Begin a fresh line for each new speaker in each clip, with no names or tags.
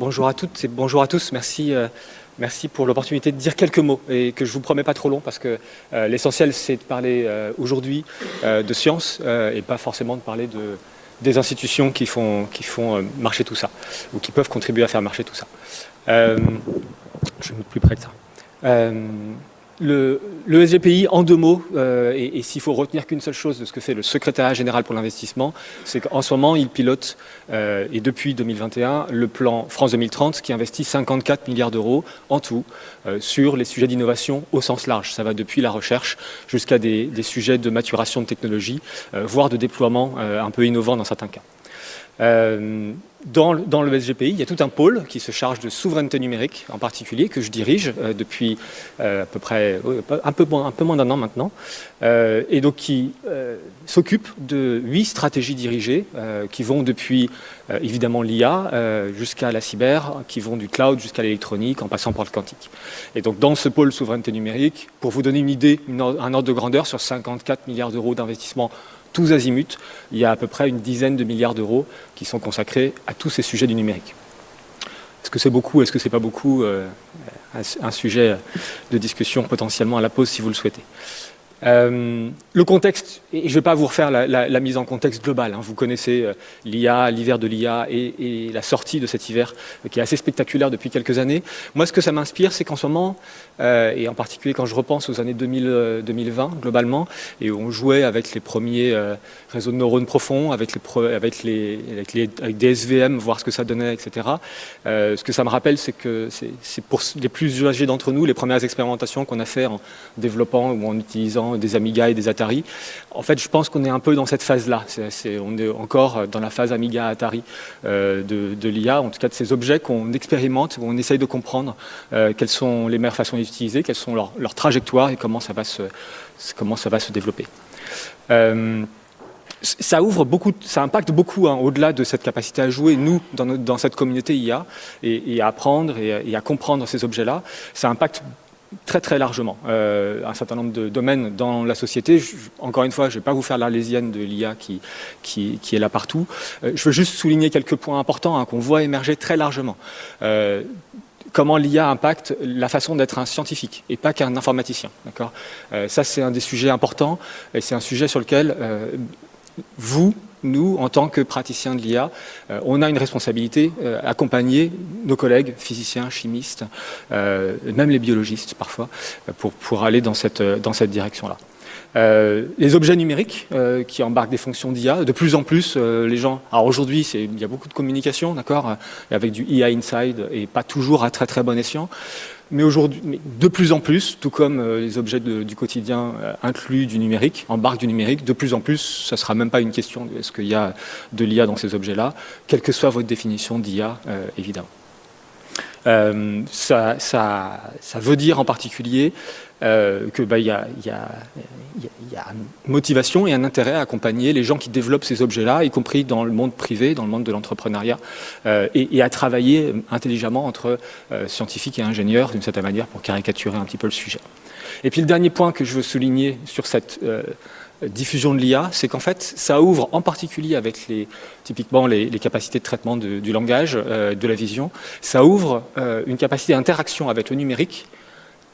Bonjour à toutes et bonjour à tous. Merci, merci pour l'opportunité de dire quelques mots et que je vous promets pas trop long parce que l'essentiel c'est de parler aujourd'hui de science et pas forcément de parler des institutions qui font marcher tout ça ou qui peuvent contribuer à faire marcher tout ça. Je vais me plus près de ça. Le SGPI, en deux mots, et s'il faut retenir qu'une seule chose de ce que fait le secrétariat général pour l'investissement, c'est qu'en ce moment, il pilote, et depuis 2021, le plan France 2030 qui investit 54 milliards d'euros en tout sur les sujets d'innovation au sens large. Ça va depuis la recherche jusqu'à des sujets de maturation de technologie, voire de déploiement un peu innovant dans certains cas. Dans le SGPI, il y a tout un pôle qui se charge de souveraineté numérique en particulier, que je dirige depuis à peu près un peu moins d'un an maintenant, et donc qui s'occupe de 8 stratégies dirigées qui vont depuis évidemment l'IA jusqu'à la cyber, qui vont du cloud jusqu'à l'électronique en passant par le quantique. Et donc dans ce pôle souveraineté numérique, pour vous donner une idée, un ordre de grandeur sur 54 milliards d'euros d'investissement tous azimuts, il y a à peu près une dizaine de milliards d'euros qui sont consacrés à tous ces sujets du numérique. Est-ce que c'est beaucoup, est-ce que c'est pas beaucoup un sujet de discussion potentiellement à la pause si vous le souhaitez. Le contexte, et je ne vais pas vous refaire la mise en contexte globale, hein, vous connaissez l'IA, l'hiver de l'IA et la sortie de cet hiver qui est assez spectaculaire depuis quelques années. Moi, ce que ça m'inspire, c'est qu'en ce moment, et en particulier quand je repense aux années 2020 globalement, et où on jouait avec les premiers réseaux de neurones profonds, avec des SVM, voir ce que ça donnait, etc. Ce que ça me rappelle, c'est que c'est pour les plus âgés d'entre nous, les premières expérimentations qu'on a fait en développant ou en utilisant des Amiga et des Atari. En fait, je pense qu'on est un peu dans cette phase-là. On est encore dans la phase Amiga-Atari de l'IA, en tout cas de ces objets qu'on expérimente, où on essaye de comprendre quelles sont les meilleures façons d'utiliser, quelles sont leurs trajectoires et comment ça va se développer. Ça ouvre beaucoup, ça impacte beaucoup hein, au-delà de cette capacité à jouer, nous, dans cette communauté IA, et à apprendre et à comprendre ces objets-là. Ça impacte très très largement un certain nombre de domaines dans la société. Encore une fois, je ne vais pas vous faire l'arlésienne de l'IA qui est là partout. Je veux juste souligner quelques points importants hein, qu'on voit émerger très largement. Comment l'IA impacte la façon d'être un scientifique et pas qu'un informaticien. Ça, c'est un des sujets importants et c'est un sujet sur lequel nous, en tant que praticiens de l'IA, on a une responsabilité accompagner nos collègues physiciens, chimistes, même les biologistes parfois, pour aller dans cette direction-là. Les objets numériques qui embarquent des fonctions d'IA, de plus en plus, les gens... Alors aujourd'hui, il y a beaucoup de communication, d'accord, avec du IA Inside et pas toujours à très très bon escient. Mais aujourd'hui, de plus en plus, tout comme les objets du quotidien inclus du numérique, embarquent du numérique, de plus en plus, ça ne sera même pas une question de est-ce qu'il y a de l'IA dans ces objets-là, quelle que soit votre définition d'IA, évidemment. Ça veut dire en particulier que y a une motivation et un intérêt à accompagner les gens qui développent ces objets-là, y compris dans le monde privé, dans le monde de l'entrepreneuriat, et à travailler intelligemment entre scientifiques et ingénieurs, d'une certaine manière, pour caricaturer un petit peu le sujet. Et puis le dernier point que je veux souligner sur cette diffusion de l'IA, c'est qu'en fait, ça ouvre en particulier avec typiquement les capacités de traitement du langage, de la vision, ça ouvre une capacité d'interaction avec le numérique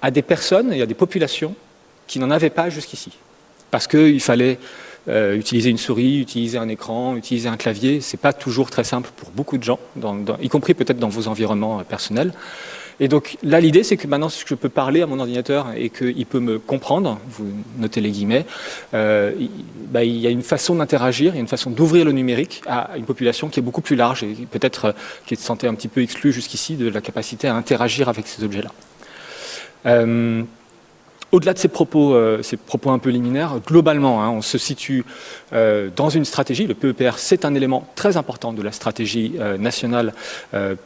à des personnes et à des populations qui n'en avaient pas jusqu'ici. Parce qu'il fallait utiliser une souris, utiliser un écran, utiliser un clavier. Ce n'est pas toujours très simple pour beaucoup de gens, y compris peut-être dans vos environnements personnels. Et donc là, l'idée, c'est que maintenant, je peux parler à mon ordinateur et qu'il peut me comprendre, vous notez les guillemets, il y a une façon d'interagir, il y a une façon d'ouvrir le numérique à une population qui est beaucoup plus large et peut-être qui se sentait un petit peu exclue jusqu'ici de la capacité à interagir avec ces objets-là. Au-delà de ces propos un peu liminaires, globalement, hein, on se situe dans une stratégie. Le PEPR, c'est un élément très important de la stratégie nationale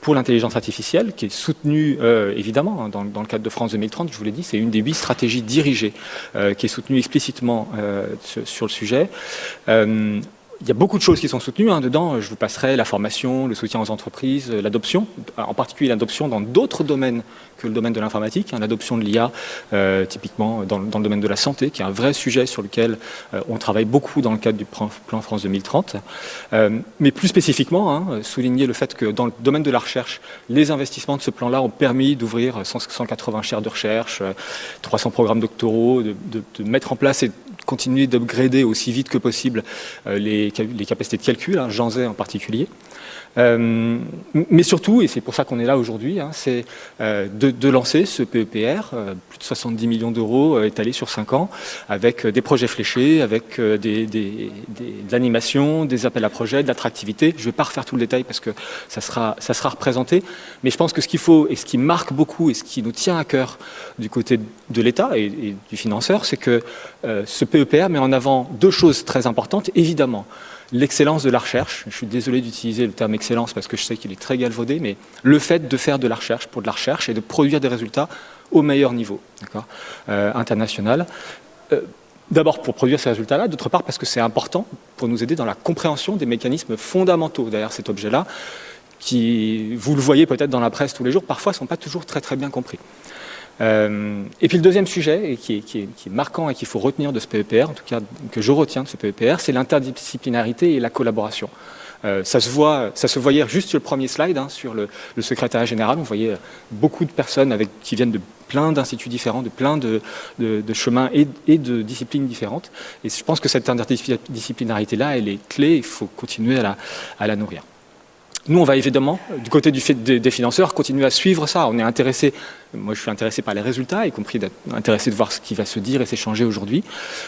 pour l'intelligence artificielle, qui est soutenue, évidemment, hein, dans le cadre de France 2030, je vous l'ai dit, c'est une des 8 stratégies dirigées qui est soutenue explicitement sur le sujet. il y a beaucoup de choses qui sont soutenues dedans. Je vous passerai la formation, le soutien aux entreprises, l'adoption, en particulier l'adoption dans d'autres domaines que le domaine de l'informatique, l'adoption de l'IA, typiquement dans le domaine de la santé, qui est un vrai sujet sur lequel on travaille beaucoup dans le cadre du plan France 2030. Mais plus spécifiquement, souligner le fait que dans le domaine de la recherche, les investissements de ce plan-là ont permis d'ouvrir 180 chaires de recherche, 300 programmes doctoraux, de mettre en place et continuer d'upgrader aussi vite que possible les capacités de calcul, Jean Zay en particulier. Mais surtout, et c'est pour ça qu'on est là aujourd'hui, c'est de lancer ce PEPR, plus de 70 millions d'euros étalés sur 5 ans, avec des projets fléchés, avec de l'animation, des appels à projets, de l'attractivité. Je ne vais pas refaire tout le détail parce que ça sera représenté, mais je pense que ce qu'il faut, et ce qui marque beaucoup, et ce qui nous tient à cœur du côté de l'État et du financeur, c'est que ce PEPR met en avant 2 choses très importantes, évidemment. L'excellence de la recherche, je suis désolé d'utiliser le terme excellence parce que je sais qu'il est très galvaudé, mais le fait de faire de la recherche pour de la recherche et de produire des résultats au meilleur niveau, international. D'abord pour produire ces résultats-là, d'autre part parce que c'est important pour nous aider dans la compréhension des mécanismes fondamentaux derrière cet objet-là, qui, vous le voyez peut-être dans la presse tous les jours, parfois ne sont pas toujours très bien compris. Et puis le deuxième sujet, et qui est marquant et qu'il faut retenir de ce PEPR, en tout cas que je retiens de ce PEPR, c'est l'interdisciplinarité et la collaboration. Ça se voyait juste sur le premier slide, sur le secrétariat général. On voyait beaucoup de personnes qui viennent de plein d'instituts différents, de plein de chemins et de disciplines différentes. Et je pense que cette interdisciplinarité-là, elle est clé, il faut continuer à la nourrir. Nous, on va évidemment, du côté des financeurs, continuer à suivre ça. On est intéressé, moi je suis intéressé par les résultats, y compris d'être intéressé de voir ce qui va se dire et s'échanger aujourd'hui.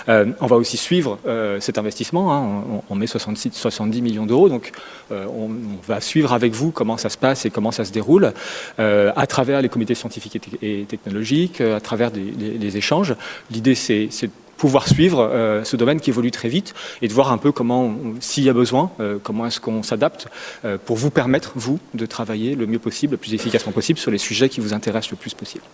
On va aussi suivre cet investissement, on met 70 millions d'euros, donc on va suivre avec vous comment ça se passe et comment ça se déroule, à travers les comités scientifiques et technologiques, à travers les échanges. L'idée, c'est pouvoir suivre ce domaine qui évolue très vite et de voir un peu comment, s'il y a besoin, comment est-ce qu'on s'adapte pour vous permettre, vous, de travailler le mieux possible, le plus efficacement possible sur les sujets qui vous intéressent le plus possible.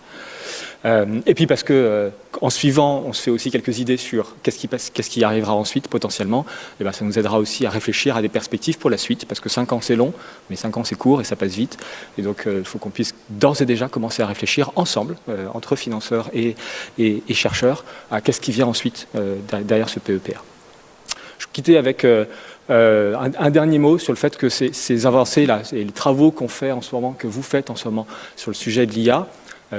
Et puis parce que en suivant, on se fait aussi quelques idées sur qu'est-ce qui arrivera ensuite potentiellement, et ça nous aidera aussi à réfléchir à des perspectives pour la suite, parce que 5 ans c'est long, mais 5 ans c'est court et ça passe vite. Et donc il faut qu'on puisse d'ores et déjà commencer à réfléchir ensemble, entre financeurs et chercheurs, à qu'est-ce qui vient ensuite derrière ce PEPR. Je quittais avec un dernier mot sur le fait que ces avancées-là, et les travaux qu'on fait en ce moment, que vous faites en ce moment sur le sujet de l'IA,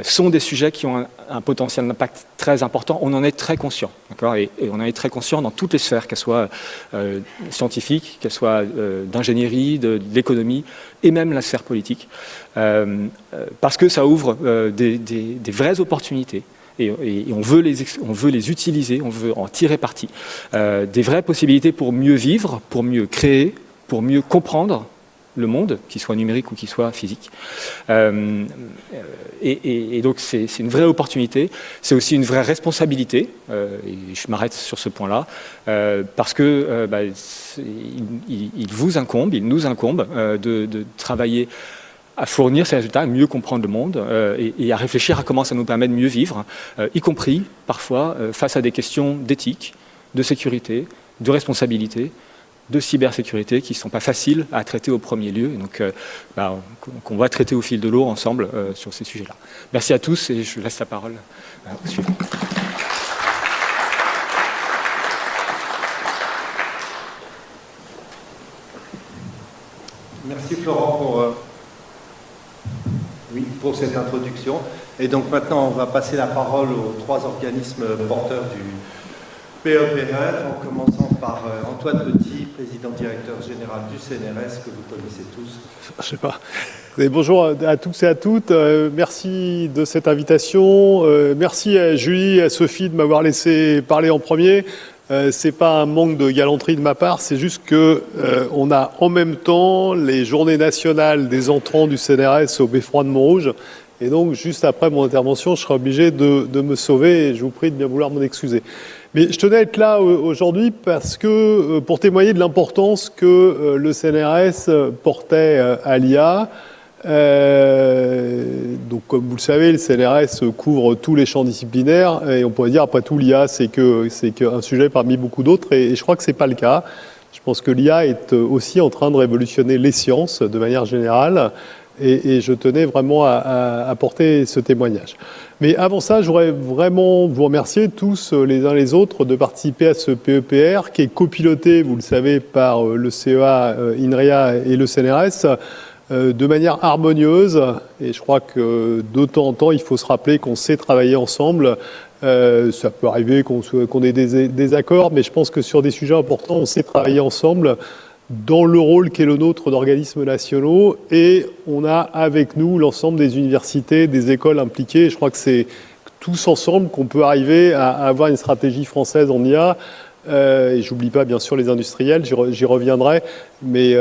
sont des sujets qui ont un potentiel d'impact très important. On en est très conscient, et on en est très conscient dans toutes les sphères, qu'elles soient scientifiques, qu'elles soient d'ingénierie, de l'économie, et même la sphère politique, parce que ça ouvre des vraies opportunités. Et on veut les utiliser, on veut en tirer parti. Des vraies possibilités pour mieux vivre, pour mieux créer, pour mieux comprendre le monde, qu'il soit numérique ou qu'il soit physique. Et donc c'est une vraie opportunité, c'est aussi une vraie responsabilité, et je m'arrête sur ce point-là, parce que il vous incombe, il nous incombe de travailler à fournir ces résultats, à mieux comprendre le monde et à réfléchir à comment ça nous permet de mieux vivre, y compris parfois face à des questions d'éthique, de sécurité, de responsabilité, de cybersécurité qui ne sont pas faciles à traiter au premier lieu, et donc qu'on va traiter au fil de l'eau ensemble sur ces sujets-là. Merci à tous et je laisse la parole au suivant.
Merci Florent pour cette introduction. Et donc maintenant, on va passer la parole aux 3 organismes porteurs du PEPR, en commençant par Antoine Petit, président-directeur général du CNRS, que vous connaissez tous.
Je sais pas. Bonjour à tous et à toutes. Merci de cette invitation. Merci à Julie et à Sophie de m'avoir laissé parler en premier. C'est pas un manque de galanterie de ma part, c'est juste que on a en même temps les journées nationales des entrants du CNRS au Beffroi de Montrouge. Et donc, juste après mon intervention, je serai obligé de me sauver et je vous prie de bien vouloir m'en excuser. Mais je tenais à être là aujourd'hui parce que, pour témoigner de l'importance que le CNRS portait à l'IA. Donc, comme vous le savez, le CNRS couvre tous les champs disciplinaires et on pourrait dire, après tout, l'IA, c'est qu'un sujet parmi beaucoup d'autres et je crois que c'est pas le cas. Je pense que l'IA est aussi en train de révolutionner les sciences de manière générale et je tenais vraiment à apporter ce témoignage. Mais avant ça, je voudrais vraiment vous remercier tous les uns les autres de participer à ce PEPR qui est copiloté, vous le savez, par le CEA, INRIA et le CNRS de manière harmonieuse. Et je crois que de temps en temps, il faut se rappeler qu'on sait travailler ensemble. Ça peut arriver qu'on ait des désaccords, mais je pense que sur des sujets importants, on sait travailler ensemble dans le rôle qui est le nôtre d'organismes nationaux, et on a avec nous l'ensemble des universités, des écoles impliquées. Je crois que c'est tous ensemble qu'on peut arriver à avoir une stratégie française en IA. Et j'oublie pas bien sûr les industriels, j'y reviendrai, mais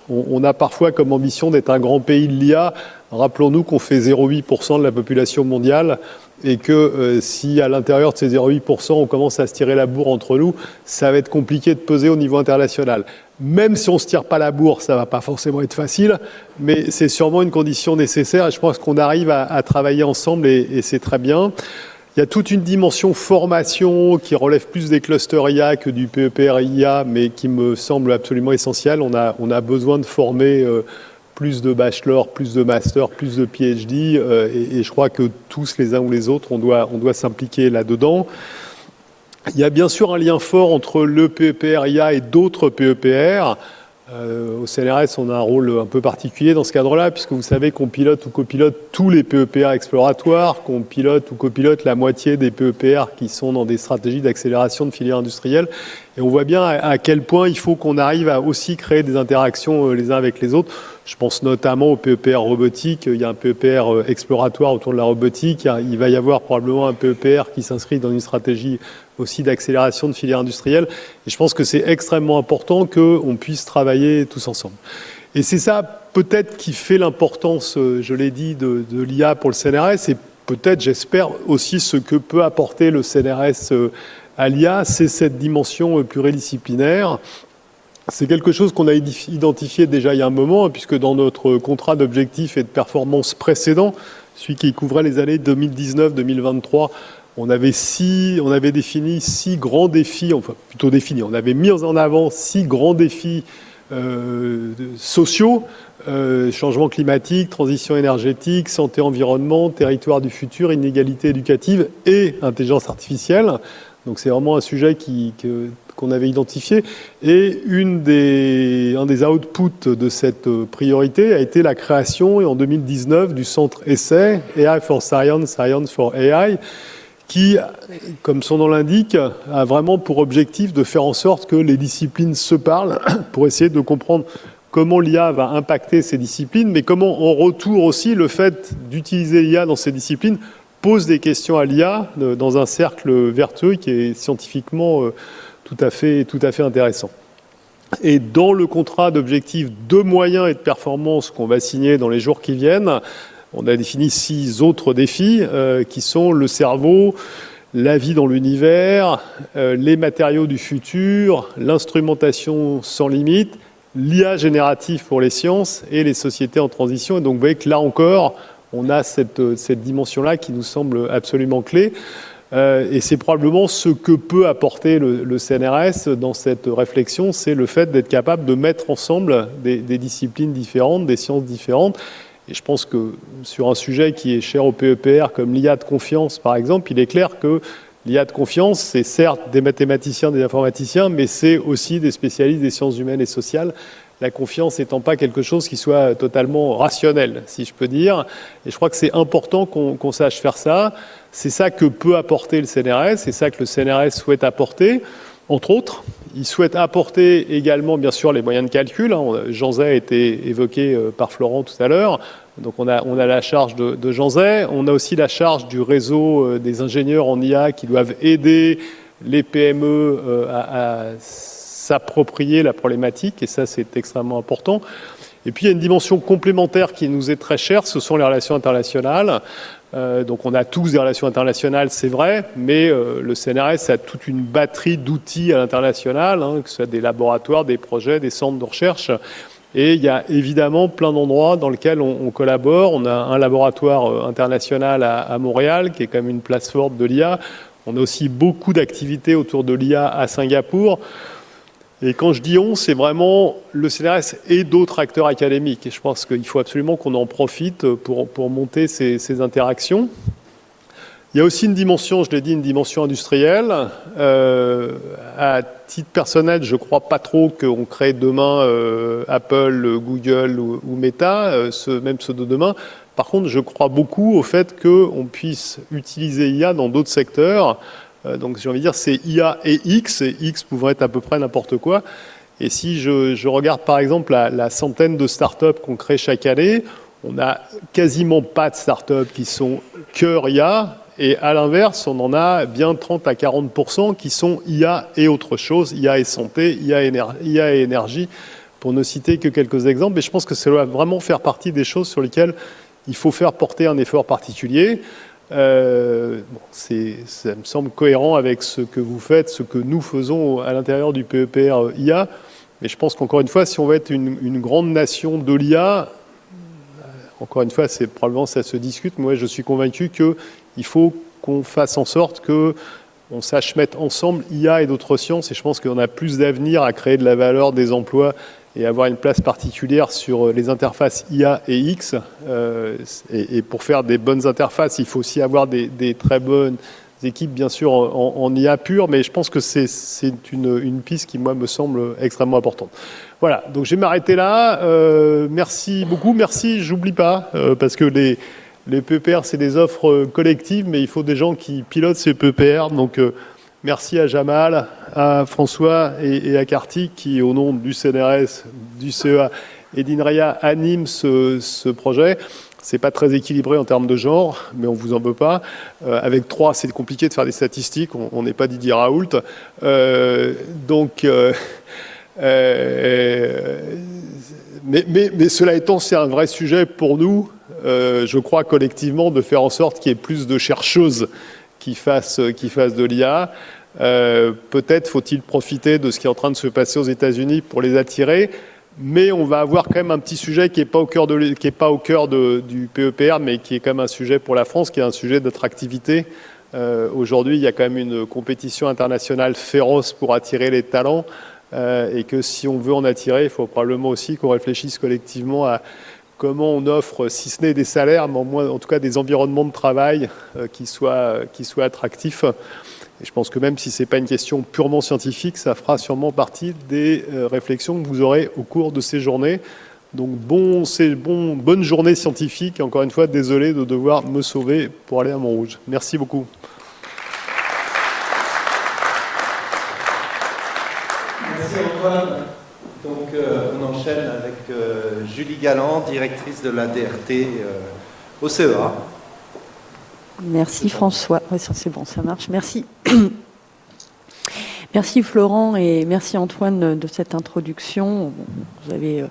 on a parfois comme ambition d'être un grand pays de l'IA. Rappelons-nous qu'on fait 0,8% de la population mondiale et que si à l'intérieur de ces 0,8%, on commence à se tirer la bourre entre nous, ça va être compliqué de peser au niveau international. Même si on ne se tire pas la bourre, ça ne va pas forcément être facile, mais c'est sûrement une condition nécessaire et je pense qu'on arrive à travailler ensemble et c'est très bien. Il y a toute une dimension formation qui relève plus des clusters IA que du PEPR IA, mais qui me semble absolument essentielle. On a besoin de former plus de bachelor, plus de master, plus de PhD, et je crois que tous les uns ou les autres, on doit s'impliquer là-dedans. Il y a bien sûr un lien fort entre le PEPR IA et d'autres PEPR. Au CNRS, on a un rôle un peu particulier dans ce cadre-là, puisque vous savez qu'on pilote ou copilote tous les PEPR exploratoires, qu'on pilote ou copilote la moitié des PEPR qui sont dans des stratégies d'accélération de filières industrielles. Et on voit bien à quel point il faut qu'on arrive à aussi créer des interactions les uns avec les autres. Je pense notamment au PEPR robotique. Il y a un PEPR exploratoire autour de la robotique. Il va y avoir probablement un PEPR qui s'inscrit dans une stratégie aussi d'accélération de filières industrielles. Et je pense que c'est extrêmement important qu'on puisse travailler tous ensemble. Et c'est ça peut-être qui fait l'importance, je l'ai dit, de l'IA pour le CNRS et peut-être, j'espère, aussi ce que peut apporter le CNRS à l'IA, c'est cette dimension pluridisciplinaire. C'est quelque chose qu'on a identifié déjà il y a un moment, puisque dans notre contrat d'objectifs et de performance précédent, celui qui couvrait les années 2019-2023, on avait défini 6 grands défis, enfin plutôt défini, on avait mis en avant 6 grands défis sociaux, changement climatique, transition énergétique, santé, environnement, territoire du futur, inégalité éducative et intelligence artificielle. Donc c'est vraiment un sujet qu'on avait identifié. Et un des outputs de cette priorité a été la création, en 2019, du centre Essai, AI for Science, Science for AI, qui, comme son nom l'indique, a vraiment pour objectif de faire en sorte que les disciplines se parlent pour essayer de comprendre comment l'IA va impacter ces disciplines, mais comment en retour aussi le fait d'utiliser l'IA dans ces disciplines pose des questions à l'IA dans un cercle vertueux qui est scientifiquement tout à fait intéressant. Et dans le contrat d'objectifs de moyens et de performance qu'on va signer dans les jours qui viennent, on a défini 6 autres défis qui sont le cerveau, la vie dans l'univers, les matériaux du futur, l'instrumentation sans limite, l'IA générative pour les sciences et les sociétés en transition. Et donc vous voyez que là encore, on a cette dimension-là qui nous semble absolument clé. Et c'est probablement ce que peut apporter le CNRS dans cette réflexion, c'est le fait d'être capable de mettre ensemble des disciplines différentes, des sciences différentes. Et je pense que sur un sujet qui est cher au PEPR, comme l'IA de confiance par exemple, il est clair que l'IA de confiance, c'est certes des mathématiciens, des informaticiens, mais c'est aussi des spécialistes des sciences humaines et sociales. La confiance n'étant pas quelque chose qui soit totalement rationnel, si je peux dire. Et je crois que c'est important qu'on sache faire ça. C'est ça que peut apporter le CNRS, c'est ça que le CNRS souhaite apporter. Entre autres, il souhaite apporter également, bien sûr, les moyens de calcul. Jean Zay a été évoqué par Florent tout à l'heure. Donc on a la charge de Jean Zay. On a aussi la charge du réseau des ingénieurs en IA qui doivent aider les PME à s'approprier la problématique. Et ça, c'est extrêmement important. Et puis, il y a une dimension complémentaire qui nous est très chère, ce sont les relations internationales. Donc, on a tous des relations internationales, c'est vrai, mais le CNRS a toute une batterie d'outils à l'international, que ce soit des laboratoires, des projets, des centres de recherche. Et il y a évidemment plein d'endroits dans lesquels on collabore. On a un laboratoire international à Montréal, qui est quand même une place forte de l'IA. On a aussi beaucoup d'activités autour de l'IA à Singapour. Et quand je dis on, c'est vraiment le CNRS et d'autres acteurs académiques. Et je pense qu'il faut absolument qu'on en profite pour monter ces interactions. Il y a aussi une dimension, je l'ai dit, une dimension industrielle. À titre personnel, je ne crois pas trop qu'on crée demain Apple, Google ou Meta, même ceux de demain. Par contre, je crois beaucoup au fait qu'on puisse utiliser IA dans d'autres secteurs. Donc j'ai envie de dire, c'est IA et X pouvant être à peu près n'importe quoi. Et si je regarde par exemple la centaine de startups qu'on crée chaque année, on n'a quasiment pas de startups qui sont cœur IA. Et à l'inverse, on en a bien 30 à 40% qui sont IA et autre chose, IA et santé, IA et énergie, pour ne citer que quelques exemples. Et je pense que ça doit vraiment faire partie des choses sur lesquelles il faut faire porter un effort particulier. Ça me semble cohérent avec ce que vous faites, ce que nous faisons à l'intérieur du PEPR IA. Mais je pense qu'encore une fois, si on veut être une grande nation de l'IA, encore une fois, c'est probablement ça se discute. Moi, je suis convaincu qu'il faut qu'on fasse en sorte qu'on sache mettre ensemble IA et d'autres sciences. Et je pense qu'on a plus d'avenir à créer de la valeur, des emplois et avoir une place particulière sur les interfaces IA et X. Et pour faire des bonnes interfaces, il faut aussi avoir des très bonnes équipes, bien sûr, en IA pure. Mais je pense que c'est une piste qui, moi, me semble extrêmement importante. Voilà, donc je vais m'arrêter là. Merci beaucoup. Merci, j'oublie pas, parce que les PEPR, c'est des offres collectives, mais il faut des gens qui pilotent ces PEPR. Donc, merci à Jamal, à François et à Kartik qui, au nom du CNRS, du CEA et d'INRIA, animent ce projet. C'est pas très équilibré en termes de genre, mais on vous en veut pas. Avec 3, c'est compliqué de faire des statistiques. On n'est pas Didier Raoult. Mais cela étant, c'est un vrai sujet pour nous, je crois collectivement, de faire en sorte qu'il y ait plus de chercheuses qui fassent de l'IA. Peut-être faut-il profiter de ce qui est en train de se passer aux États-Unis pour les attirer, mais on va avoir quand même un petit sujet qui n'est pas au cœur du PEPR, mais qui est quand même un sujet pour la France, qui est un sujet d'attractivité. Aujourd'hui, il y a quand même une compétition internationale féroce pour attirer les talents. Et que si on veut en attirer, il faut probablement aussi qu'on réfléchisse collectivement à comment on offre, si ce n'est des salaires, mais en tout cas des environnements de travail qui soient attractifs. Et je pense que même si ce n'est pas une question purement scientifique, ça fera sûrement partie des réflexions que vous aurez au cours de ces journées. Donc bonne journée scientifique. Et encore une fois, désolé de devoir me sauver pour aller à Montrouge. Merci beaucoup.
Merci Antoine. Donc on enchaîne avec Julie Galland, directrice de la DRT au CEA.
Merci François. Oui, c'est bon, ça marche. Merci. Merci Florent et merci Antoine de cette introduction. Vous avez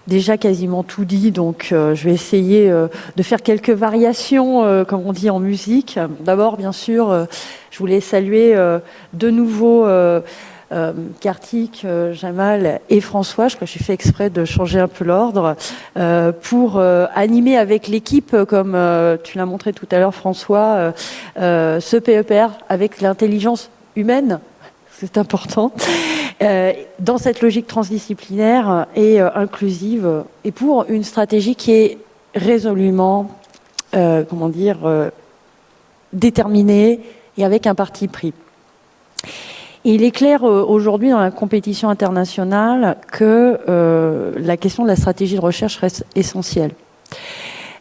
déjà quasiment tout dit, donc je vais essayer de faire quelques variations, comme on dit en musique. D'abord, bien sûr, je voulais saluer de nouveau Kartik, Jamal et François. Je crois que j'ai fait exprès de changer un peu l'ordre pour animer avec l'équipe, comme tu l'as montré tout à l'heure François, ce PEPR avec l'intelligence humaine. C'est important, dans cette logique transdisciplinaire et inclusive, et pour une stratégie qui est résolument, déterminée et avec un parti pris. Et il est clair aujourd'hui dans la compétition internationale que la question de la stratégie de recherche reste essentielle.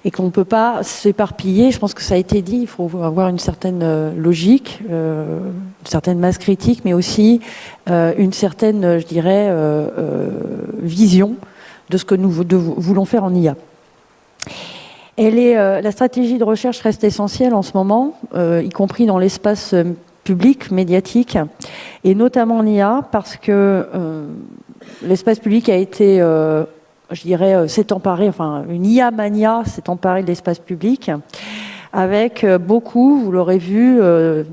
Et qu'on ne peut pas s'éparpiller. Je pense que ça a été dit, il faut avoir une certaine logique, une certaine masse critique, mais aussi une certaine, je dirais, vision de ce que nous voulons faire en IA. La stratégie de recherche reste essentielle en ce moment, y compris dans l'espace public, médiatique, et notamment en IA, parce que l'espace public a été... je dirais, s'est emparé, enfin, une IA mania s'est emparée de l'espace public, avec beaucoup, vous l'aurez vu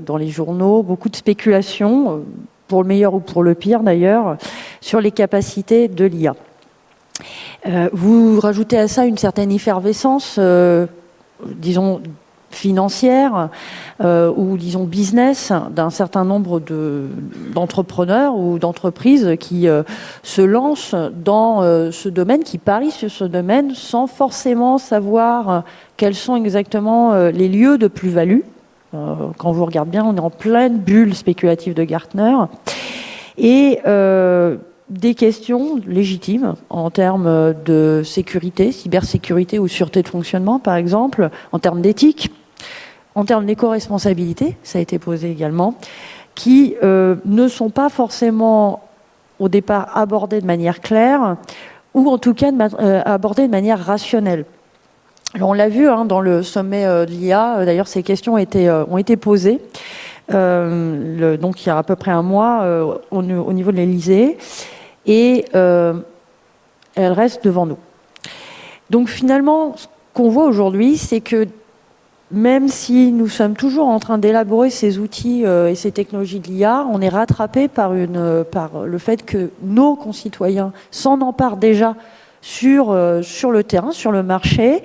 dans les journaux, beaucoup de spéculations, pour le meilleur ou pour le pire d'ailleurs, sur les capacités de l'IA. Vous rajoutez à ça une certaine effervescence, disons, financière ou disons business d'un certain nombre d'entrepreneurs ou d'entreprises qui se lancent dans ce domaine, qui parient sur ce domaine sans forcément savoir quels sont exactement les lieux de plus-value. Quand vous regardez bien, on est en pleine bulle spéculative de Gartner. Et des questions légitimes en termes de sécurité, cybersécurité ou sûreté de fonctionnement, par exemple, en termes d'éthique, en termes d'éco-responsabilité, ça a été posé également, qui ne sont pas forcément au départ abordées de manière claire ou en tout cas abordées de manière rationnelle. Alors on l'a vu dans le sommet de l'IA, d'ailleurs ces questions ont été posées donc il y a à peu près un mois au niveau de l'Élysée et elles restent devant nous. Donc finalement, ce qu'on voit aujourd'hui, c'est que même si nous sommes toujours en train d'élaborer ces outils et ces technologies de l'IA, on est rattrapé par le fait que nos concitoyens s'en emparent déjà sur le terrain, sur le marché,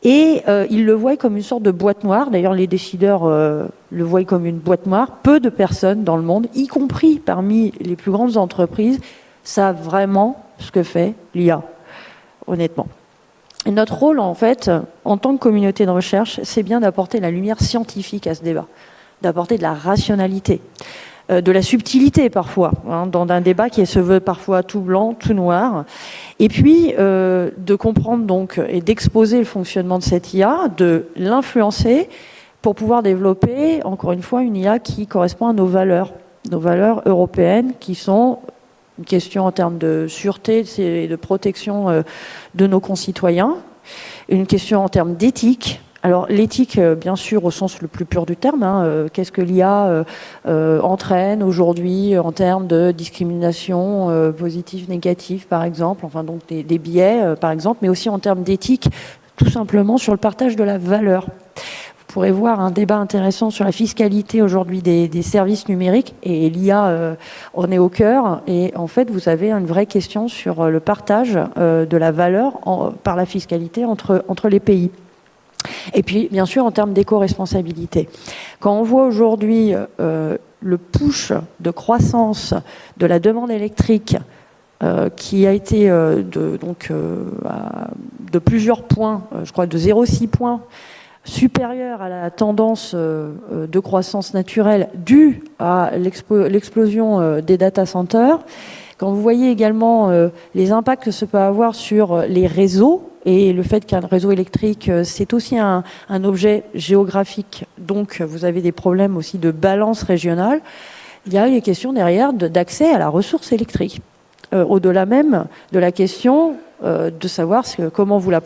et ils le voient comme une sorte de boîte noire. D'ailleurs, les décideurs le voient comme une boîte noire. Peu de personnes dans le monde, y compris parmi les plus grandes entreprises, savent vraiment ce que fait l'IA, honnêtement. Et notre rôle, en fait, en tant que communauté de recherche, c'est bien d'apporter la lumière scientifique à ce débat, d'apporter de la rationalité, de la subtilité parfois, dans un débat qui se veut parfois tout blanc, tout noir, et puis de comprendre donc et d'exposer le fonctionnement de cette IA, de l'influencer pour pouvoir développer, encore une fois, une IA qui correspond à nos valeurs européennes, qui sont une question en termes de sûreté et de protection de nos concitoyens, une question en termes d'éthique. Alors l'éthique, bien sûr, au sens le plus pur du terme, qu'est-ce que l'IA entraîne aujourd'hui en termes de discrimination positive, négative, par exemple, enfin donc des biais, par exemple, mais aussi en termes d'éthique, tout simplement sur le partage de la valeur. Vous pourrez voir un débat intéressant sur la fiscalité aujourd'hui des services numériques, et l'IA en est au cœur. Et en fait, vous avez une vraie question sur le partage de la valeur par la fiscalité entre les pays. Et puis, bien sûr, en termes d'éco-responsabilité. Quand on voit aujourd'hui le push de croissance de la demande électrique qui a été de plusieurs points, je crois de 0,6 points, supérieure à la tendance de croissance naturelle due à l'explosion des data centers. Quand vous voyez également les impacts que ça peut avoir sur les réseaux, et le fait qu'un réseau électrique, c'est aussi un objet géographique, donc vous avez des problèmes aussi de balance régionale, il y a les questions derrière d'accès à la ressource électrique. Au-delà même de la question de savoir comment vous la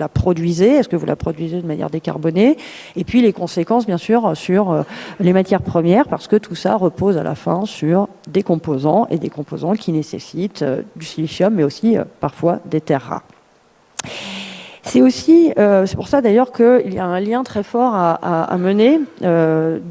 produisez, est-ce que vous la produisez de manière décarbonée, et puis les conséquences bien sûr sur les matières premières, parce que tout ça repose à la fin sur des composants, et des composants qui nécessitent du silicium, mais aussi parfois des terres rares. C'est aussi, c'est pour ça d'ailleurs qu'il y a un lien très fort à mener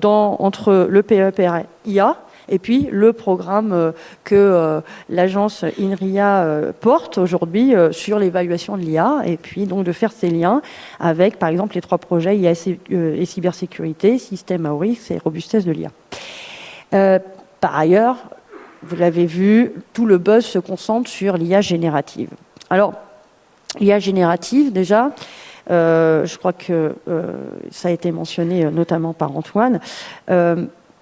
entre le PEPR IA et puis le programme que l'agence INRIA porte aujourd'hui sur l'évaluation de l'IA, et puis donc de faire ces liens avec par exemple les 3 projets IA et cybersécurité, système à haut risque et robustesse de l'IA. Par ailleurs, vous l'avez vu, tout le buzz se concentre sur l'IA générative. Alors, l'IA générative, déjà, je crois que ça a été mentionné notamment par Antoine,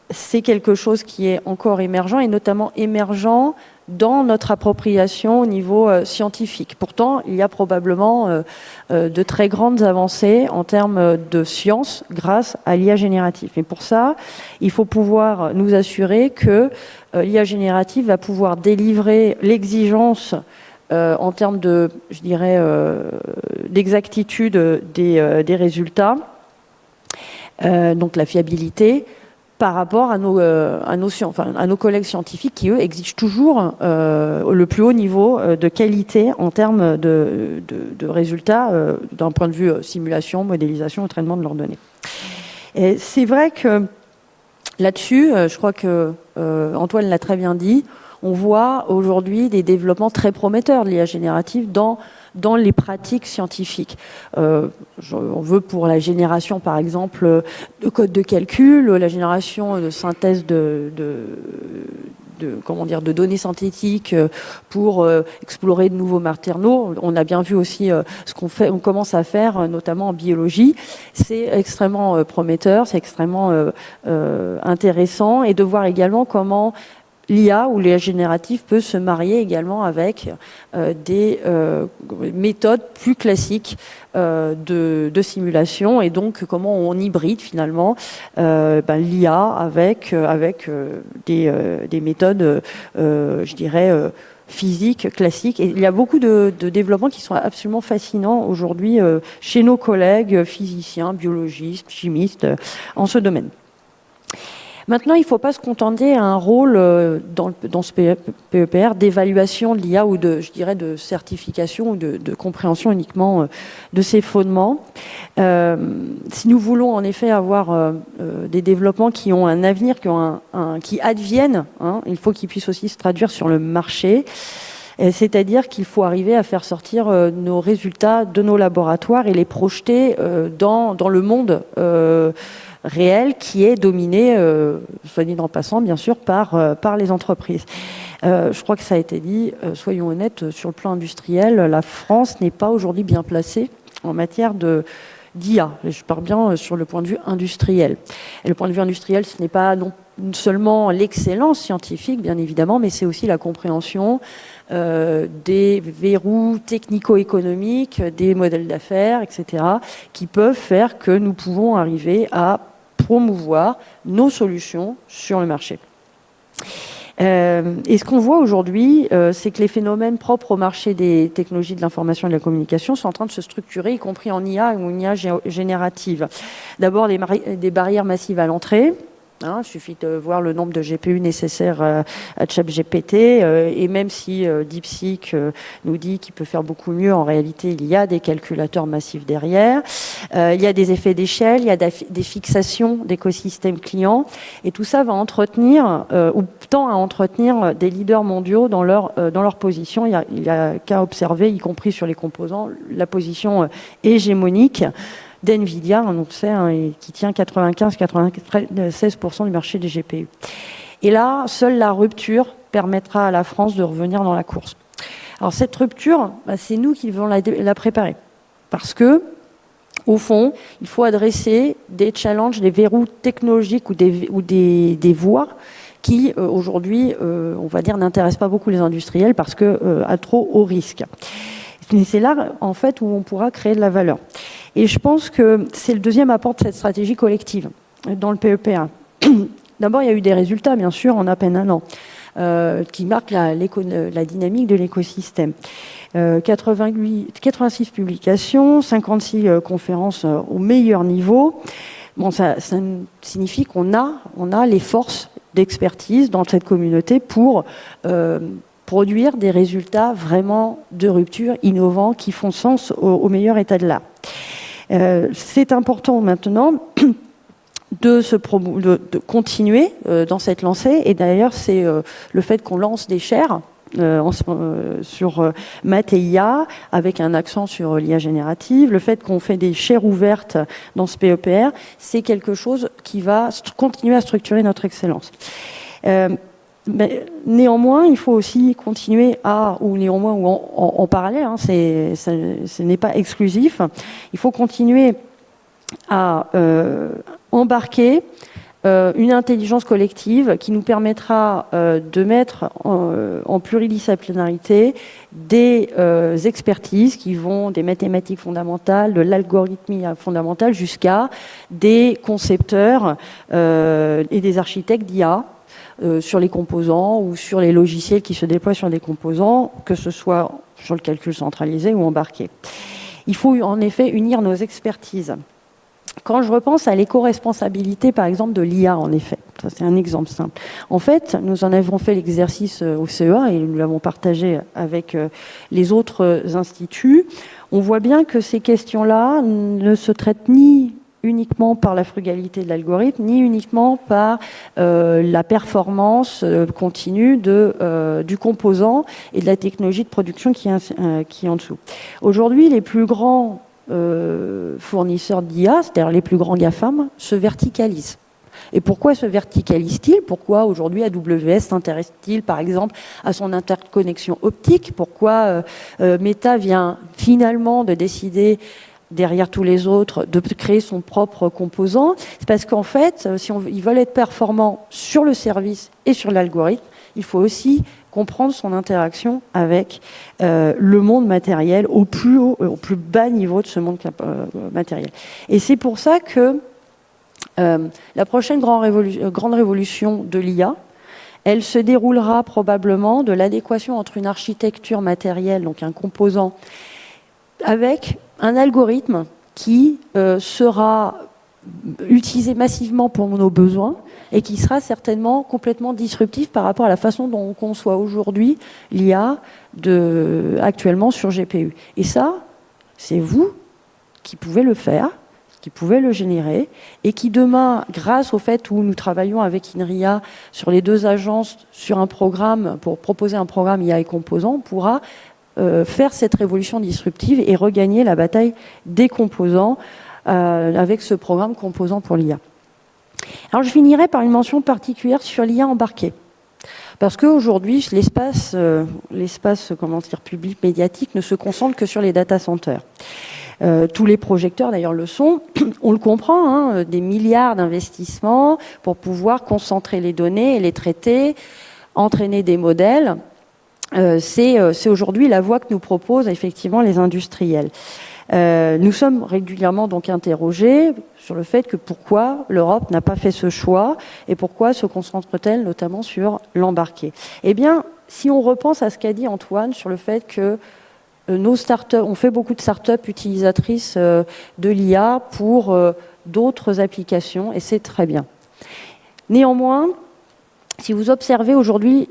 c'est quelque chose qui est encore émergent, et notamment émergent dans notre appropriation au niveau scientifique. Pourtant, il y a probablement de très grandes avancées en termes de science grâce à l'IA générative. Et pour ça, il faut pouvoir nous assurer que l'IA générative va pouvoir délivrer l'exigence en termes de, je dirais, d'exactitude des résultats, donc la fiabilité, par rapport à nos collègues scientifiques qui, eux, exigent toujours le plus haut niveau de qualité en termes de résultats d'un point de vue simulation, modélisation, entraînement de leurs données. Et c'est vrai que là-dessus, je crois que Antoine l'a très bien dit, on voit aujourd'hui des développements très prometteurs de l'IA générative dans les pratiques scientifiques. On veut pour la génération, par exemple, de code de calcul, la génération de synthèse de données synthétiques pour explorer de nouveaux matériaux. On a bien vu aussi ce on commence à faire, notamment en biologie. C'est extrêmement prometteur, c'est extrêmement intéressant, et de voir également comment l'IA ou l'IA générative peut se marier également avec des méthodes plus classiques de simulation, et donc comment on hybride finalement l'IA avec des méthodes, je dirais, physiques classiques. Et il y a beaucoup de développements qui sont absolument fascinants aujourd'hui chez nos collègues physiciens, biologistes, chimistes en ce domaine. Maintenant, il ne faut pas se contenter d'un rôle dans ce PEPR d'évaluation de l'IA ou de certification ou de compréhension uniquement de ses fondements. Si nous voulons en effet avoir des développements qui ont un avenir, qui adviennent, il faut qu'ils puissent aussi se traduire sur le marché. C'est-à-dire qu'il faut arriver à faire sortir nos résultats de nos laboratoires et les projeter dans le monde réel, qui est dominé, soit dit en passant, bien sûr, par les entreprises. Je crois que ça a été dit, soyons honnêtes, sur le plan industriel, la France n'est pas aujourd'hui bien placée en matière d'IA. Je parle bien sur le point de vue industriel. Et le point de vue industriel, ce n'est pas non seulement l'excellence scientifique, bien évidemment, mais c'est aussi la compréhension des verrous technico-économiques, des modèles d'affaires, etc., qui peuvent faire que nous pouvons arriver à promouvoir nos solutions sur le marché. Et ce qu'on voit aujourd'hui, c'est que les phénomènes propres au marché des technologies de l'information et de la communication sont en train de se structurer, y compris en IA ou en IA générative. D'abord, des barrières massives à l'entrée. Il suffit de voir le nombre de GPU nécessaires à ChatGPT, et même si DeepSeek nous dit qu'il peut faire beaucoup mieux, en réalité, il y a des calculateurs massifs derrière. Il y a des effets d'échelle, il y a des fixations d'écosystèmes clients, et tout ça va entretenir, ou tend à entretenir, des leaders mondiaux dans leur position. Il y a qu'à observer, y compris sur les composants, la hégémonique d'NVIDIA, on sait, qui tient 95-96% du marché des GPU. Et là, seule la rupture permettra à la France de revenir dans la course. Alors cette rupture, c'est nous qui devons la préparer. Parce que, au fond, il faut adresser des challenges, des verrous technologiques ou des voies qui, aujourd'hui, on va dire, n'intéressent pas beaucoup les industriels parce que à trop haut risque. Mais c'est là, en fait, où on pourra créer de la valeur. Et je pense que c'est le deuxième apport de cette stratégie collective dans le PEPR. D'abord, il y a eu des résultats, bien sûr, en à peine un an, qui marquent la dynamique de l'écosystème. 86 publications, 56 conférences au meilleur niveau. Bon, ça signifie qu'on a les forces d'expertise dans cette communauté pour produire des résultats vraiment de rupture, innovants, qui font sens au meilleur état de l'art. C'est important maintenant de continuer dans cette lancée, et d'ailleurs c'est le fait qu'on lance des chaires sur maths et IA avec un accent sur l'IA générative, le fait qu'on fait des chaires ouvertes dans ce PEPR, c'est quelque chose qui va continuer à structurer notre excellence. Mais néanmoins, il faut aussi continuer en parallèle, ce n'est pas exclusif, il faut continuer à embarquer une intelligence collective qui nous permettra de mettre en pluridisciplinarité des expertises qui vont des mathématiques fondamentales, de l'algorithmie fondamentale, jusqu'à des concepteurs et des architectes d'IA, sur les composants ou sur les logiciels qui se déploient sur des composants, que ce soit sur le calcul centralisé ou embarqué. Il faut en effet unir nos expertises. Quand je repense à l'éco-responsabilité, par exemple, de l'IA, en effet, ça c'est un exemple simple. En fait, nous en avons fait l'exercice au CEA et nous l'avons partagé avec les autres instituts. On voit bien que ces questions-là ne se traitent ni uniquement par la frugalité de l'algorithme, ni uniquement par la performance continue du composant et de la technologie de production qui est en dessous. Aujourd'hui, les plus grands fournisseurs d'IA, c'est-à-dire les plus grands GAFAM, se verticalisent. Et pourquoi se verticalise-t-il? Pourquoi aujourd'hui AWS s'intéresse-t-il par exemple à son interconnexion optique? Pourquoi Meta vient finalement de décider, derrière tous les autres, de créer son propre composant? C'est parce qu'en fait, si ils veulent être performants sur le service et sur l'algorithme, il faut aussi comprendre son interaction avec le monde matériel au plus haut, au plus bas niveau de ce monde matériel. Et c'est pour ça que la prochaine grande révolution de l'IA, elle se déroulera probablement de l'adéquation entre une architecture matérielle, donc un composant, avec un algorithme qui sera utilisé massivement pour nos besoins et qui sera certainement complètement disruptif par rapport à la façon dont on conçoit aujourd'hui l'IA actuellement sur GPU. Et ça, c'est vous qui pouvez le faire, qui pouvait le générer, et qui demain, grâce au fait où nous travaillons avec INRIA sur les deux agences, sur un programme, pour proposer un programme IA et composants, pourra faire cette révolution disruptive et regagner la bataille des composants avec ce programme composant pour l'IA. Alors je finirai par une mention particulière sur l'IA embarquée. Parce qu'aujourd'hui, l'espace public médiatique ne se concentre que sur les data centers. Tous les projecteurs d'ailleurs le sont, on le comprend, hein, des milliards d'investissements pour pouvoir concentrer les données et les traiter, entraîner des modèles. C'est aujourd'hui la voie que nous proposent effectivement les industriels. Nous sommes régulièrement donc interrogés sur le fait que pourquoi l'Europe n'a pas fait ce choix et pourquoi se concentre-t-elle notamment sur l'embarqué. Eh bien, si on repense à ce qu'a dit Antoine sur le fait que nos startups, on fait beaucoup de startups utilisatrices de l'IA pour d'autres applications et c'est très bien. Néanmoins, si vous observez aujourd'hui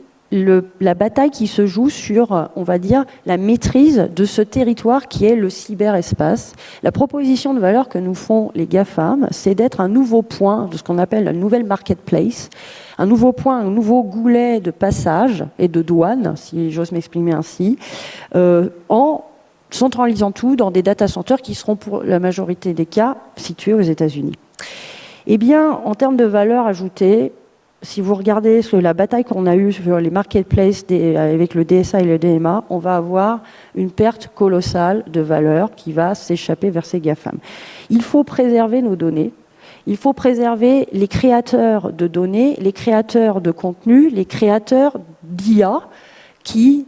la bataille qui se joue sur, on va dire, la maîtrise de ce territoire qui est le cyberespace. La proposition de valeur que nous font les GAFAM, c'est d'être un nouveau point de ce qu'on appelle la nouvelle marketplace, un nouveau point, un nouveau goulet de passage et de douane, si j'ose m'exprimer ainsi, en centralisant tout dans des data centers qui seront pour la majorité des cas situés aux États-Unis. Eh bien, en termes de valeur ajoutée, si vous regardez la bataille qu'on a eue sur les marketplaces avec le DSA et le DMA, on va avoir une perte colossale de valeur qui va s'échapper vers ces GAFAM. Il faut préserver nos données. Il faut préserver les créateurs de données, les créateurs de contenu, les créateurs d'IA qui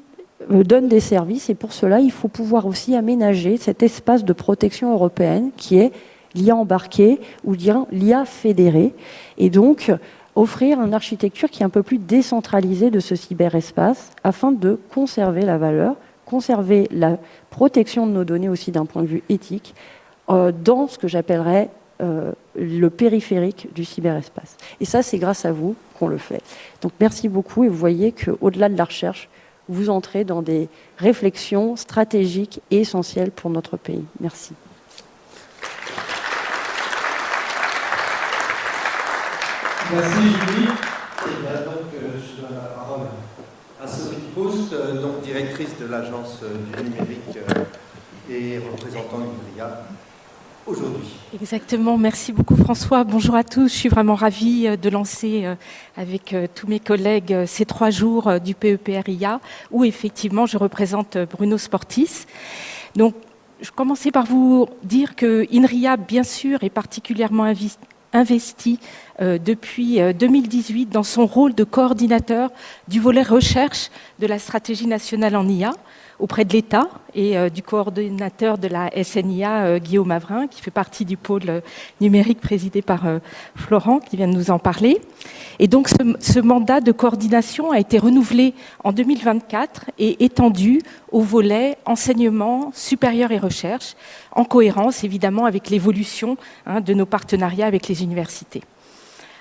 donnent des services. Et pour cela, il faut pouvoir aussi aménager cet espace de protection européenne qui est l'IA embarquée ou l'IA fédérée. Et donc, offrir une architecture qui est un peu plus décentralisée de ce cyberespace afin de conserver la valeur, conserver la protection de nos données aussi d'un point de vue éthique dans ce que j'appellerais le périphérique du cyberespace. Et ça, c'est grâce à vous qu'on le fait. Donc merci beaucoup et vous voyez qu'au-delà de la recherche, vous entrez dans des réflexions stratégiques et essentielles pour notre pays. Merci.
Merci Julie. Et bien, donc, je donne la parole à Sophie Proust, donc directrice de l'Agence du numérique et représentant l'INRIA aujourd'hui.
Exactement, merci beaucoup François. Bonjour à tous, je suis vraiment ravie de lancer avec tous mes collègues ces 3 jours du PEPR-IA où effectivement je représente Bruno Sportis. Donc, je commençais par vous dire que INRIA, bien sûr, est particulièrement investi depuis 2018 dans son rôle de coordinateur du volet recherche de la stratégie nationale en IA auprès de l'État et du coordinateur de la SNIA, Guillaume Avrin, qui fait partie du pôle numérique présidé par Florent, qui vient de nous en parler. Et donc ce mandat de coordination a été renouvelé en 2024 et étendu au volet enseignement supérieur et recherche, en cohérence évidemment avec l'évolution de nos partenariats avec les universités.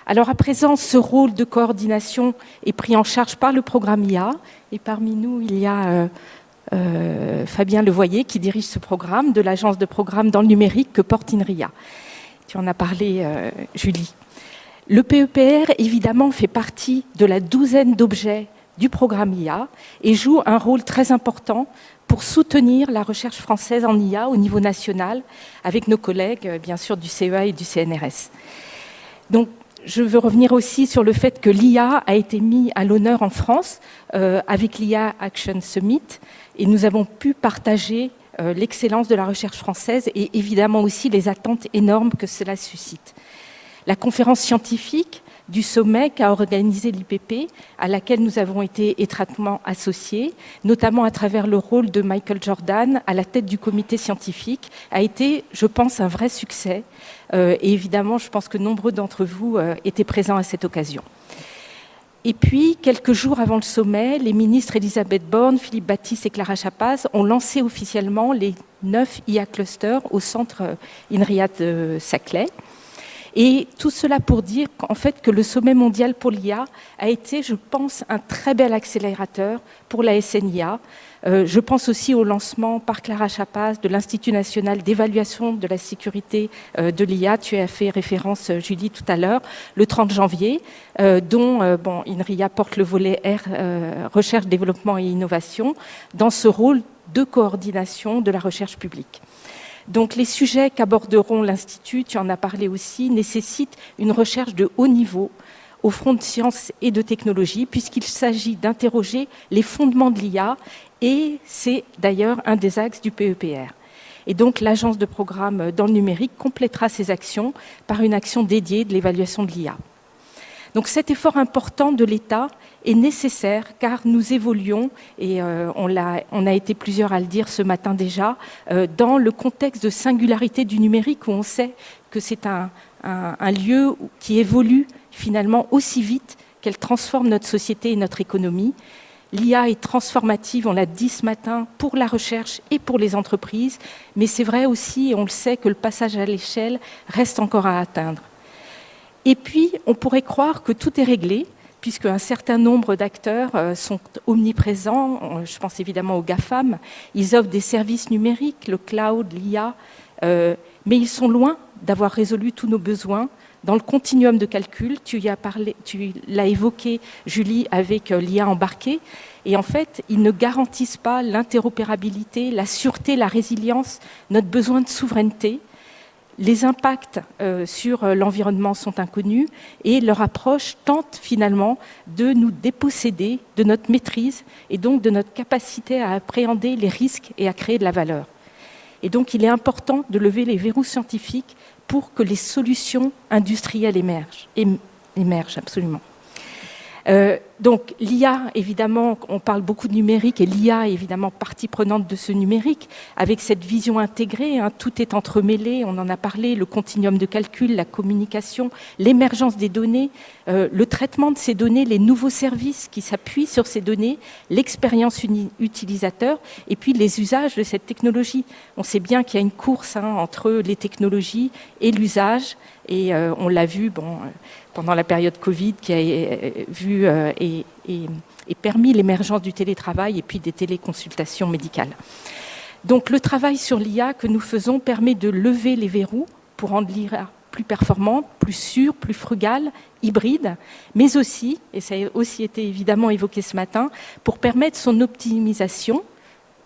Alors à présent, ce rôle de coordination est pris en charge par le programme IA et parmi nous, il y a Fabien Levoyer qui dirige ce programme de l'agence de programme dans le numérique que porte INRIA. Tu en as parlé, Julie. Le PEPR, évidemment, fait partie de la douzaine d'objets du programme IA et joue un rôle très important pour soutenir la recherche française en IA au niveau national, avec nos collègues, bien sûr, du CEA et du CNRS. Donc, je veux revenir aussi sur le fait que l'IA a été mis à l'honneur en France avec l'IA Action Summit, et nous avons pu partager l'excellence de la recherche française et évidemment aussi les attentes énormes que cela suscite. La conférence scientifique du sommet qu'a organisé l'IPP, à laquelle nous avons été étroitement associés, notamment à travers le rôle de Michael Jordan à la tête du comité scientifique, a été, je pense, un vrai succès. Et évidemment, je pense que nombreux d'entre vous étaient présents à cette occasion. Et puis, quelques jours avant le sommet, les ministres Elisabeth Borne, Philippe Baptiste et Clara Chapaz ont lancé officiellement les 9 IA clusters au centre INRIA de Saclay. Et tout cela pour dire qu'en fait que le sommet mondial pour l'IA a été, je pense, un très bel accélérateur pour la SNIA. Je pense aussi au lancement par Clara Chapaz de l'Institut national d'évaluation de la sécurité de l'IA. Tu as fait référence, Julie, tout à l'heure, le 30 janvier, dont INRIA porte le volet R, recherche, développement et innovation, dans ce rôle de coordination de la recherche publique. Donc les sujets qu'aborderont l'Institut, tu en as parlé aussi, nécessitent une recherche de haut niveau au front de sciences et de technologies, puisqu'il s'agit d'interroger les fondements de l'IA, et c'est d'ailleurs un des axes du PEPR. Et donc l'agence de programme dans le numérique complétera ces actions par une action dédiée de l'évaluation de l'IA. Donc cet effort important de l'État est nécessaire car nous évoluons, et on a été plusieurs à le dire ce matin déjà, dans le contexte de singularité du numérique où on sait que c'est un lieu qui évolue finalement aussi vite qu'elle transforme notre société et notre économie. L'IA est transformative, on l'a dit ce matin, pour la recherche et pour les entreprises, mais c'est vrai aussi, et on le sait, que le passage à l'échelle reste encore à atteindre. Et puis, on pourrait croire que tout est réglé, puisque un certain nombre d'acteurs sont omniprésents. Je pense évidemment aux GAFAM. Ils offrent des services numériques, le cloud, l'IA, mais ils sont loin d'avoir résolu tous nos besoins. Dans le continuum de calcul, tu l'as évoqué, Julie, avec l'IA embarquée. Et en fait, ils ne garantissent pas l'interopérabilité, la sûreté, la résilience, notre besoin de souveraineté. Les impacts sur l'environnement sont inconnus et leur approche tente finalement de nous déposséder de notre maîtrise et donc de notre capacité à appréhender les risques et à créer de la valeur. Et donc il est important de lever les verrous scientifiques pour que les solutions industrielles émergent absolument. Donc l'IA, évidemment, on parle beaucoup de numérique et l'IA est évidemment partie prenante de ce numérique avec cette vision intégrée, tout est entremêlé, on en a parlé, le continuum de calcul, la communication, l'émergence des données, le traitement de ces données, les nouveaux services qui s'appuient sur ces données, l'expérience utilisateur et puis les usages de cette technologie. On sait bien qu'il y a une course entre les technologies et l'usage et on l'a vu pendant la période Covid qui a vu et permis l'émergence du télétravail et puis des téléconsultations médicales. Donc le travail sur l'IA que nous faisons permet de lever les verrous pour rendre l'IA plus performante, plus sûre, plus frugale, hybride, mais aussi, et ça a aussi été évidemment évoqué ce matin, pour permettre son optimisation,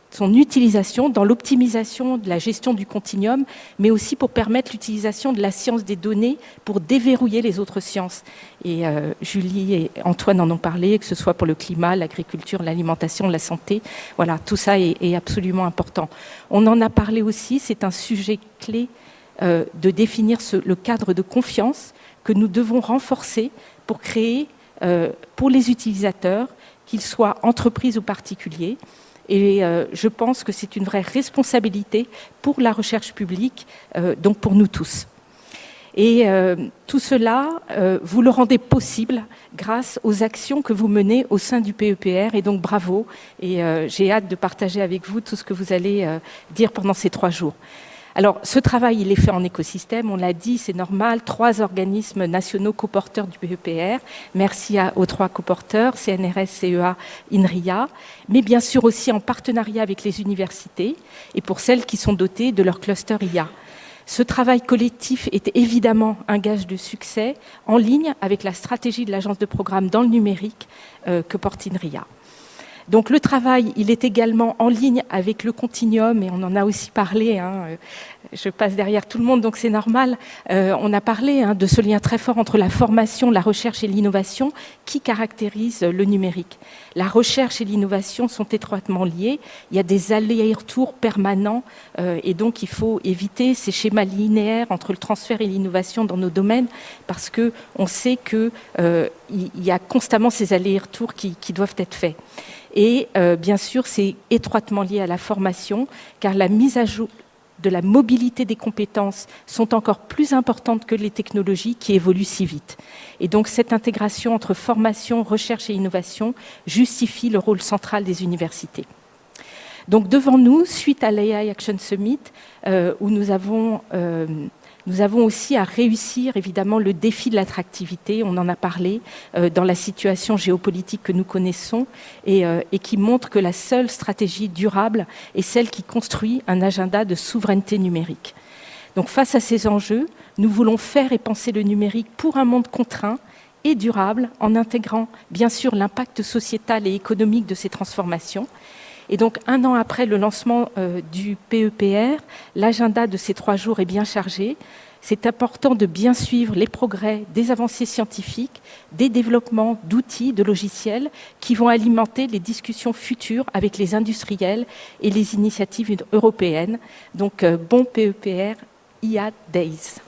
son utilisation dans l'optimisation de la gestion du continuum, mais aussi pour permettre l'utilisation de la science des données pour déverrouiller les autres sciences. Et Julie et Antoine en ont parlé, que ce soit pour le climat, l'agriculture, l'alimentation, la santé. Voilà, tout ça est absolument important. On en a parlé aussi, c'est un sujet clé de définir le cadre de confiance que nous devons renforcer pour créer, pour les utilisateurs, qu'ils soient entreprises ou particuliers. Et je pense que c'est une vraie responsabilité pour la recherche publique, donc pour nous tous. Et tout cela, vous le rendez possible grâce aux actions que vous menez au sein du PEPR. Et donc bravo. Et j'ai hâte de partager avec vous tout ce que vous allez dire pendant ces 3 jours. Alors, ce travail, il est fait en écosystème, on l'a dit, c'est normal, 3 organismes nationaux coporteurs du PEPR. Merci aux 3 coporteurs, CNRS, CEA, INRIA, mais bien sûr aussi en partenariat avec les universités et pour celles qui sont dotées de leur cluster IA. Ce travail collectif est évidemment un gage de succès en ligne avec la stratégie de l'agence de programme dans le numérique que porte INRIA. Donc le travail, il est également en ligne avec le continuum, et on en a aussi parlé, je passe derrière tout le monde, donc c'est normal. On a parlé de ce lien très fort entre la formation, la recherche et l'innovation qui caractérise le numérique. La recherche et l'innovation sont étroitement liées. Il y a des allers-retours permanents et donc il faut éviter ces schémas linéaires entre le transfert et l'innovation dans nos domaines parce qu'on sait qu'il y a constamment ces allers-retours qui doivent être faits. Et bien sûr, c'est étroitement lié à la formation, car la mise à jour de la mobilité des compétences sont encore plus importantes que les technologies qui évoluent si vite. Et donc cette intégration entre formation, recherche et innovation justifie le rôle central des universités. Donc devant nous, suite à l'AI Action Summit, où nous avons aussi à réussir évidemment le défi de l'attractivité, on en a parlé, dans la situation géopolitique que nous connaissons et qui montre que la seule stratégie durable est celle qui construit un agenda de souveraineté numérique. Donc face à ces enjeux, nous voulons faire et penser le numérique pour un monde contraint et durable en intégrant bien sûr l'impact sociétal et économique de ces transformations. Et donc, 1 an après le lancement du PEPR, l'agenda de ces 3 jours est bien chargé. C'est important de bien suivre les progrès des avancées scientifiques, des développements d'outils, de logiciels qui vont alimenter les discussions futures avec les industriels et les initiatives européennes. Donc, bon PEPR, IA Days.